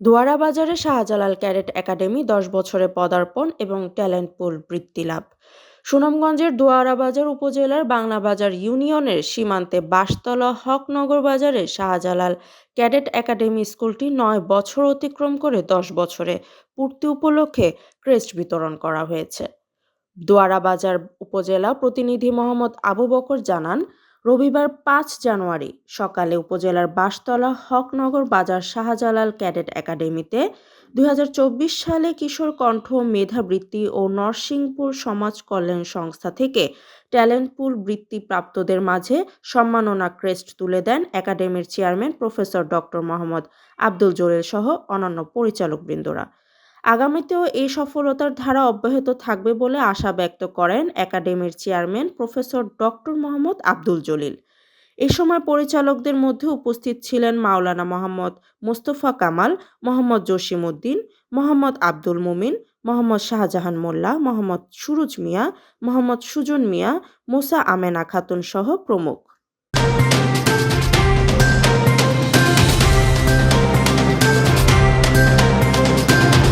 দোয়ারা বাজারে Shahjalal cadet academy ১০ বছরে পদার্পণ এবং ট্যালেন্ট পুল বৃত্তি লাভ। সুনামগঞ্জের দোয়ারা বাজার উপজেলার বাংলা বাজার ইউনিয়নের সীমান্তে বাঁশতলা হকনগর বাজারে শাহজালাল ক্যাডেট একাডেমি স্কুলটি ৯ বছর অতিক্রম করে ১০ বছরে পূর্তি উপলক্ষে ক্রেস্ট বিতরণ করা হয়েছে। দোয়ারা বাজার উপজেলা প্রতিনিধি মোহাম্মদ আবু বকর জানান, রবিবার ৫ জানুয়ারি সকালে উপজেলার বাঁশতলা হকনগর বাজার শাহজালাল ক্যাডেট একাডেমিতে ২০২৪ সালে কিশোর কণ্ঠ মেধাবৃত্তি ও নরসিংপুর সমাজ কল্যাণ সংস্থা থেকে ট্যালেন্ট পুল বৃত্তি প্রাপ্তদের মাঝে সম্মাননা ক্রেস্ট তুলে দেন একাডেমির chairman professor doctor Mohammad Abdul Jalil সহ অন্যান্য পরিচালকবৃন্দরা। আগামীতেও এই সফলতার ধারা অব্যাহত থাকবে বলে আশা ব্যক্ত করেন একাডেমির chairman professor doctor Mohammad Abdul Jalil. এ সময় পরিচালকদের মধ্যে উপস্থিত ছিলেন মাওলানা মোহাম্মদ মোস্তফা কামাল, মোহাম্মদ জসিম উদ্দিন, মোহাম্মদ আব্দুল মুমিন, মোহাম্মদ শাহজাহান মোল্লা, মোহাম্মদ সুরুজ মিয়া, মোহাম্মদ সুজন মিয়া, মোসা আমেনা খাতুন সহ প্রমুখ।